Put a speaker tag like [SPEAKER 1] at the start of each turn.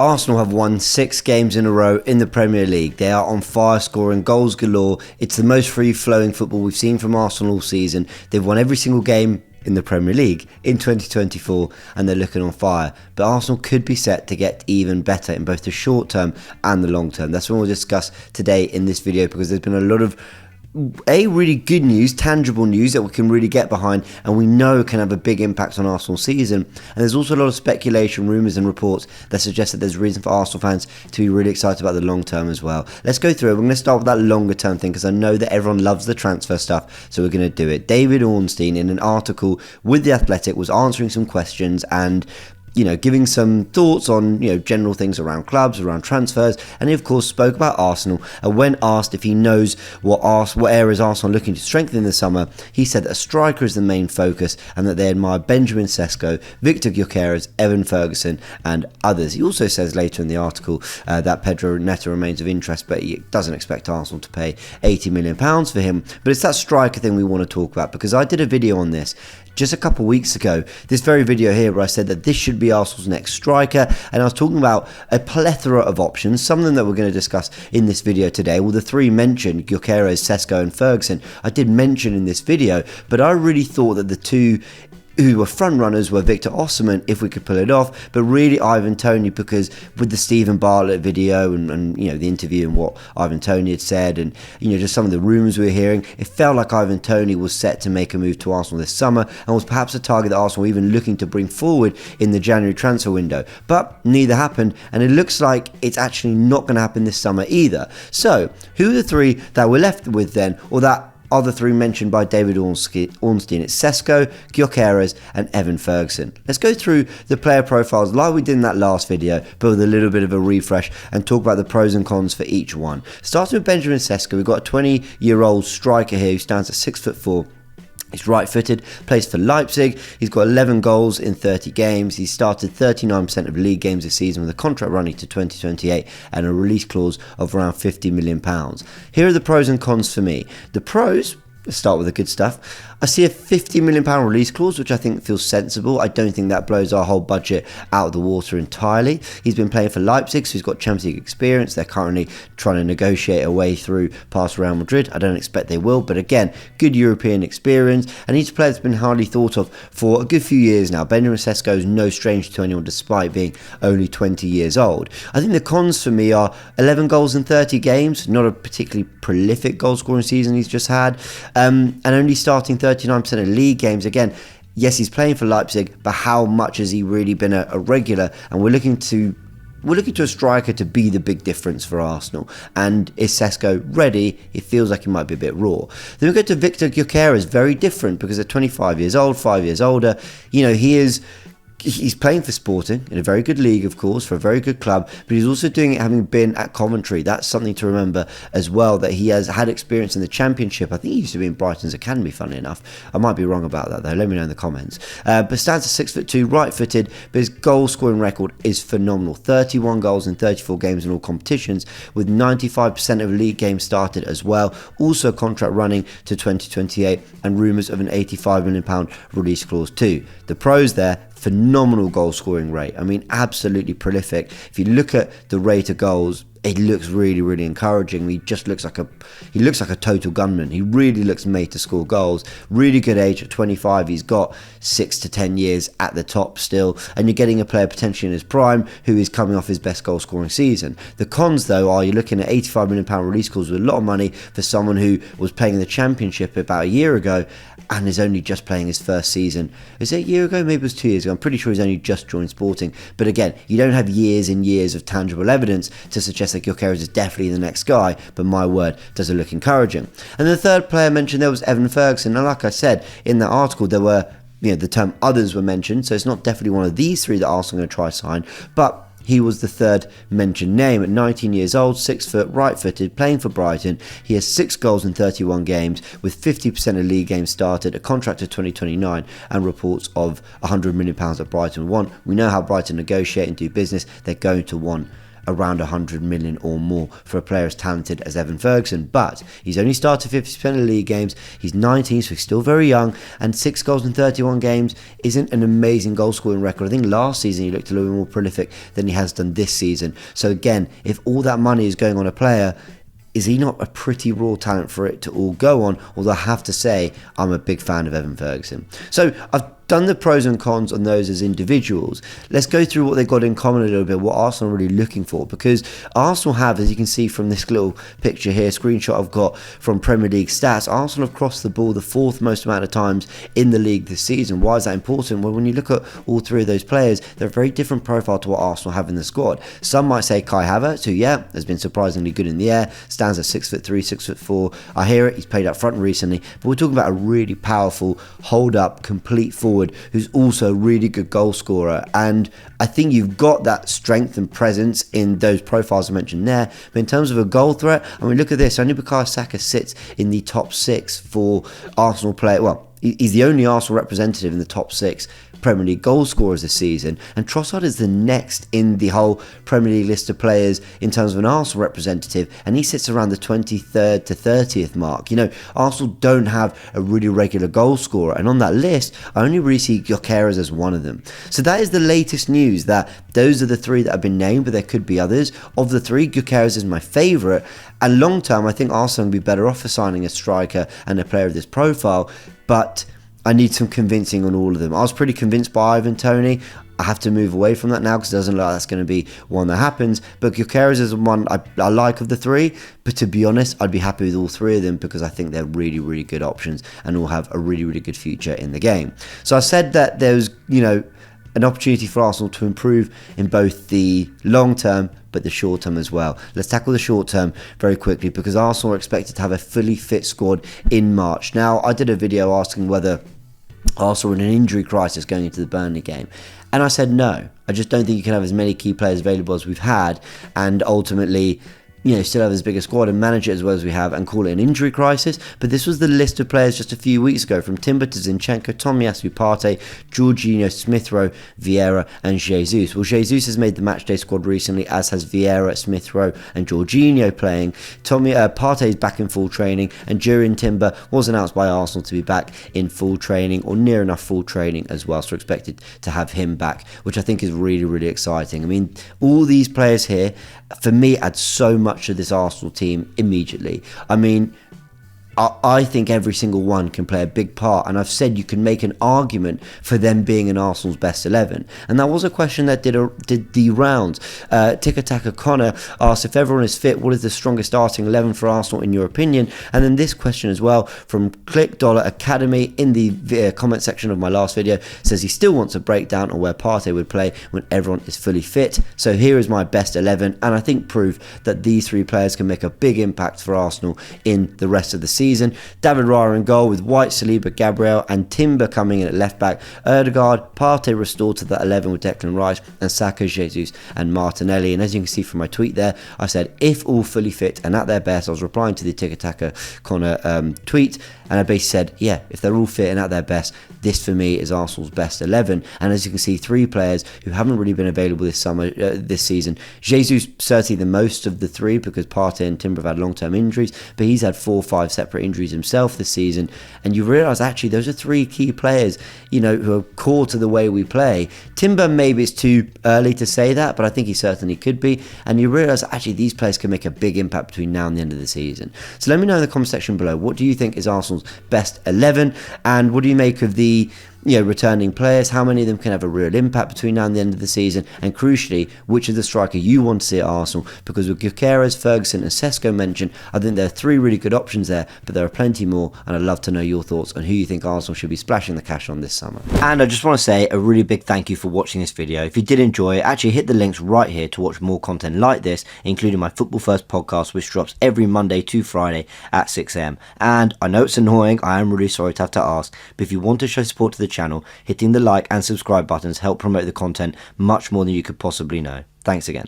[SPEAKER 1] Arsenal have won 6 games in a row in the Premier League. They are on fire, scoring goals galore. It's the most free-flowing football we've seen from Arsenal all season. They've won every single game in the Premier League in 2024 and they're looking on fire. But Arsenal could be set to get even better in both the short term and the long term. That's what we'll discuss today in this video, because there's been a lot of really good news, tangible news that we can really get behind and we know can have a big impact on Arsenal's season. And there's also a lot of speculation, rumours and reports that suggest that there's reason for Arsenal fans to be really excited about the long term as well. Let's go through it. We're going to start with that longer term thing because I know that everyone loves the transfer stuff, so we're going to do it. David Ornstein, in an article with The Athletic, was answering some questions and giving some thoughts on, general things around clubs, around transfers, and he of course spoke about Arsenal. And when asked if he knows what areas Arsenal are looking to strengthen in the summer, he said that a striker is the main focus and that they admire Benjamin Sesko, Victor Gyökeres, Evan Ferguson and others. He also says later in the article that Pedro Neto remains of interest, but he doesn't expect Arsenal to pay £80 million for him. But it's that striker thing we want to talk about, because I did a video on this just a couple of weeks ago, this very video here, where I said that this should be Arsenal's next striker, and I was talking about a plethora of options, some of them that we're going to discuss in this video today. Well, the three mentioned, Gyökeres, Sesko and Ferguson, I did mention in this video, but I really thought that the two who were front runners were Victor Osimhen, if we could pull it off, but really Ivan Toney, because with the Stephen Bartlett video and the interview and what Ivan Toney had said, and just some of the rumours we were hearing, it felt like Ivan Toney was set to make a move to Arsenal this summer and was perhaps a target that Arsenal were even looking to bring forward in the January transfer window. But neither happened, and it looks like it's actually not going to happen this summer either. So who are the three that we're left with then, or that are the three mentioned by David Ornstein? It's Sesko, Gyökeres and Evan Ferguson. Let's go through the player profiles like we did in that last video, but with a little bit of a refresh, and talk about the pros and cons for each one. Starting with Benjamin Sesko, we've got a 20-year-old striker here who stands at 6'4". He's right-footed, plays for Leipzig. He's got 11 goals in 30 games. He's started 39% of league games this season, with a contract running to 2028 and a release clause of around £50 million. Here are the pros and cons for me. The pros, let's start with the good stuff. I see a £50 million release clause, which I think feels sensible. I don't think that blows our whole budget out of the water entirely. He's been playing for Leipzig, so he's got Champions League experience. They're currently trying to negotiate a way through past Real Madrid. I don't expect they will, but again, good European experience. And he's a player that's been hardly thought of for a good few years now. Benjamin Sesko is no stranger to anyone, despite being only 20 years old. I think the cons for me are 11 goals in 30 games, not a particularly prolific goal scoring season he's just had, and only starting 39% of league games. Again, yes, he's playing for Leipzig, but how much has he really been a regular? And we're looking to a striker to be the big difference for Arsenal. And is Sesko ready? It feels like he might be a bit raw. Then we go to Victor Gyökeres, very different, because at 25 years old, 5 years older, he's playing for Sporting in a very good league, of course, for a very good club, but he's also doing it having been at Coventry. That's something to remember as well, that he has had experience in the Championship. I think he used to be in Brighton's academy, funnily enough. I might be wrong about that though, let me know in the comments. But stands at 6'2", right-footed, but his goal-scoring record is phenomenal. 31 goals in 34 games in all competitions, with 95% of league games started as well. Also a contract running to 2028 and rumours of an £85 million release clause too. The pros there: phenomenal goal scoring rate. I mean, absolutely prolific. If you look at the rate of goals, it looks really, really encouraging. He looks like a total gunman. He really looks made to score goals. Really good age at 25. He's got 6 to 10 years at the top still, and you're getting a player potentially in his prime who is coming off his best goal scoring season. The cons though are you're looking at £85 million release clause, with a lot of money for someone who was playing in the Championship about a year ago and is only just playing his first season. Is it a year ago? Maybe it was 2 years ago. I'm pretty sure he's only just joined Sporting. But again, you don't have years and years of tangible evidence to suggest that Gyökeres is definitely the next guy, but my word, does it look encouraging. And the third player mentioned there was Evan Ferguson. And like I said in that article, there were, the term others were mentioned, so it's not definitely one of these three that Arsenal are going to try to sign, but he was the third mentioned name. At 19 years old, 6 foot, right-footed, playing for Brighton. He has 6 goals in 31 games, with 50% of league games started, a contract to 2029, and reports of £100 million that Brighton want. We know how Brighton negotiate and do business. They're going to want around 100 million or more for a player as talented as Evan Ferguson. But he's only started 50% of the league games. He's 19, so he's still very young, and 6 goals in 31 games isn't an amazing goal scoring record. I think last season he looked a little bit more prolific than he has done this season. So again, if all that money is going on a player, is he not a pretty raw talent for it to all go on? Although I have to say, I'm a big fan of Evan Ferguson. So I've done the pros and cons on those as individuals. Let's go through what they've got in common a little bit, what Arsenal are really looking for, because Arsenal have, as you can see from this little picture here, screenshot I've got from Premier League stats, Arsenal have crossed the ball the 4th most amount of times in the league this season. Why is that important? Well, when you look at all 3 of those players, they're a very different profile to what Arsenal have in the squad. Some might say Kai Havertz, who, yeah, has been surprisingly good in the air, stands at 6'3", 6'4". I hear it, he's played up front recently, but we're talking about a really powerful, hold-up, complete forward who's also a really good goal scorer. And I think you've got that strength and presence in those profiles I mentioned there. But in terms of a goal threat, I mean, look at this. Only Bukayo Saka sits in the top 6 for Arsenal players. Well, he's the only Arsenal representative in the top 6 Premier League goal scorers this season, and Trossard is the next in the whole Premier League list of players in terms of an Arsenal representative, and he sits around the 23rd to 30th mark. You know, Arsenal don't have a really regular goal scorer, and on that list, I only really see Gyökeres as one of them. So that is the latest news, that those are the 3 that have been named, but there could be others. Of the 3, Gyökeres is my favourite, and long term, I think Arsenal would be better off for signing a striker and a player of this profile, but I need some convincing on all of them. I was pretty convinced by Ivan Toney. I have to move away from that now because it doesn't look like that's going to be one that happens. But Gyökeres is one I like of the 3. But to be honest, I'd be happy with all 3 of them because I think they're really, really good options and all have a really, really good future in the game. So I said that there's, you know, an opportunity for Arsenal to improve in both the long term but the short term as well. Let's tackle the short term very quickly because Arsenal are expected to have a fully fit squad in March. Now, I did a video asking whether Arsenal are in an injury crisis going into the Burnley game, and I said no. I just don't think you can have as many key players available as we've had and ultimately, you know, still have as big a squad and manage it as well as we have and call it an injury crisis. But this was the list of players just a few weeks ago, from Timber to Zinchenko, Tomiyasu, Partey, Jorginho, Smith Rowe, Vieira and Jesus. Well, Jesus has made the matchday squad recently, as has Vieira, Smith Rowe and Jorginho playing. Partey is back in full training, and Jurriën Timber was announced by Arsenal to be back in full training or near enough full training as well. So we're expected to have him back, which I think is really, really exciting. I mean, all these players here, for me, add so much to this Arsenal team immediately. I mean, I think every single one can play a big part, and I've said you can make an argument for them being in Arsenal's best 11, and that was a question that did the rounds. Tic-a-Taca Connor asked, if everyone is fit, what is the strongest starting 11 for Arsenal in your opinion? And then this question as well from Click Dollar Academy in the comment section of my last video says he still wants a breakdown on where Partey would play when everyone is fully fit. So here is my best 11, and I think proof that these 3 players can make a big impact for Arsenal in the rest of the season. David Raya in goal, with White, Saliba, Gabriel and Timber coming in at left back. Ødegaard, Partey restored to that 11 with Declan Rice, and Saka, Jesus and Martinelli. And as you can see from my tweet there, I said if all fully fit and at their best. I was replying to the Tic-a-Taca Connor tweet, and I basically said, yeah, if they're all fit and at their best, this for me is Arsenal's best 11. And as you can see, 3 players who haven't really been available this season. Jesus certainly the most of the 3 because Partey and Timber have had long-term injuries, but he's had 4 or 5 separate injuries himself this season. And you realise actually those are 3 key players, you know, who are core to the way we play. Timber, maybe it's too early to say that, but I think he certainly could be. And you realise actually these players can make a big impact between now and the end of the season. So let me know in the comment section below, what do you think is Arsenal's best 11, and what do you make of the returning players? How many of them can have a real impact between now and the end of the season? And crucially, which is the striker you want to see at Arsenal? Because with Gyökeres, Ferguson and Sesko mentioned, I think there are 3 really good options there, but there are plenty more, and I'd love to know your thoughts on who you think Arsenal should be splashing the cash on this summer. And I just want to say a really big thank you for watching this video. If you did enjoy it, actually hit the links right here to watch more content like this, including my Football First podcast, which drops every Monday to Friday at 6 AM. And I know it's annoying, I am really sorry to have to ask, but if you want to show support to the channel, hitting the like and subscribe buttons help promote the content much more than you could possibly know. Thanks again.